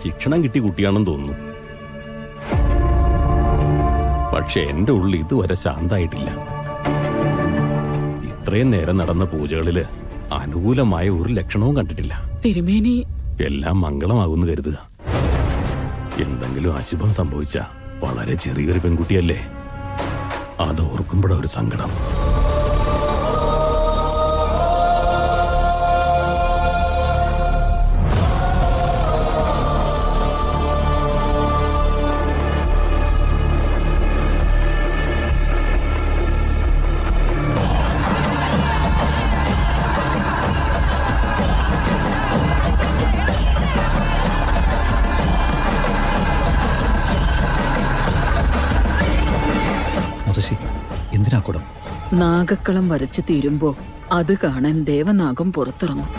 ശിക്ഷണം കിട്ടിയ കുട്ടിയാണെന്ന് തോന്നുന്നു. പക്ഷെ എന്റെ ഉള്ളിൽ ഇതുവരെ ശാന്തായിട്ടില്ല. ഇത്രയും നേരം നടന്ന പൂജകളില് അനുകൂലമായ ഒരു ലക്ഷണവും കണ്ടിട്ടില്ല. തിരുമേനി എല്ലാം മംഗളമാകുന്നു കരുതുക. എന്തെങ്കിലും അശുഭം സംഭവിച്ച വളരെ ചെറിയൊരു പെൺകുട്ടിയല്ലേ, അത് ഓർക്കുമ്പോഴൊരു സങ്കടം. എന്തിനാ കുടം? നാഗക്കളം വരച്ചു തീരുമ്പോ അത് കാണാൻ ദേവനാഗം പുറത്തിറങ്ങും.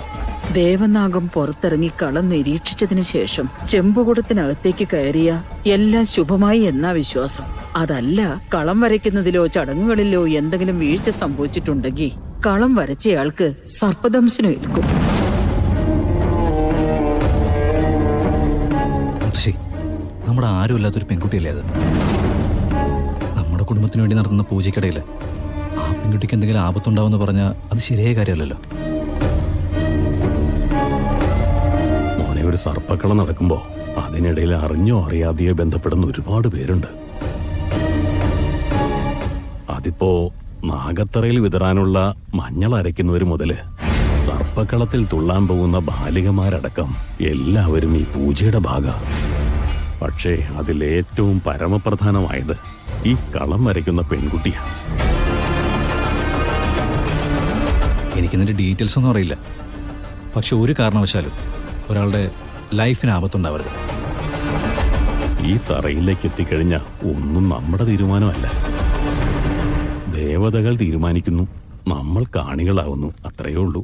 ദേവനാഗം പുറത്തിറങ്ങി കളം നിരീക്ഷിച്ചതിന് ശേഷം ചെമ്പുകുടത്തിനകത്തേക്ക് കയറിയ എല്ലാം ശുഭമായി എന്നാ വിശ്വാസം. അതല്ല കളം വരയ്ക്കുന്നതിലോ ചടങ്ങുകളിലോ എന്തെങ്കിലും വീഴ്ച സംഭവിച്ചിട്ടുണ്ടെങ്കിൽ കളം വരച്ചയാൾക്ക് സർപ്പദംശനം ഏൽക്കും. നമ്മുടെ ആരും ഇല്ലാത്തൊരു പെൺകുട്ടിയല്ലേ അത്? നമ്മുടെ കുടുംബത്തിന് വേണ്ടി നടത്തുന്ന പൂജയ്ക്കിടയിൽ ആ പെൺകുട്ടിക്ക് എന്തെങ്കിലും ആപത്തുണ്ടാവുമെന്ന് പറഞ്ഞാൽ അത് ശരിയായ കാര്യമല്ലല്ലോ. മോനെ, ഒരു സർപ്പക്കളം നടക്കുമ്പോ അതിനിടയിൽ അറിഞ്ഞോ അറിയാതെയോ ബന്ധപ്പെടുന്ന ഒരുപാട് പേരുണ്ട്. അതിപ്പോ നാഗത്തറയിൽ വിതറാനുള്ള മഞ്ഞൾ അരയ്ക്കുന്നവര് മുതല് സർപ്പക്കളത്തിൽ തുള്ളാൻ പോകുന്ന ബാലികമാരടക്കം എല്ലാവരും ഈ പൂജയുടെ ഭാഗം. പക്ഷേ അതിലേറ്റവും പരമപ്രധാനമായത് ഈ കളം വരയ്ക്കുന്ന പെൺകുട്ടിയാണ്. എനിക്കിതിന്റെ ഡീറ്റെയിൽസ് ഒന്നും അറിയില്ല. പക്ഷെ ഒരു കാരണവശാലും ഒരാളുടെ ലൈഫിന് ആപത്തുണ്ടാവരുത്. ഈ തറയിലേക്ക് എത്തിക്കഴിഞ്ഞാൽ ഒന്നും നമ്മുടെ തീരുമാനമല്ല. ദേവതകൾ തീരുമാനിക്കുന്നു, നമ്മൾ കാണികളാവുന്നു, അത്രയേ ഉള്ളൂ.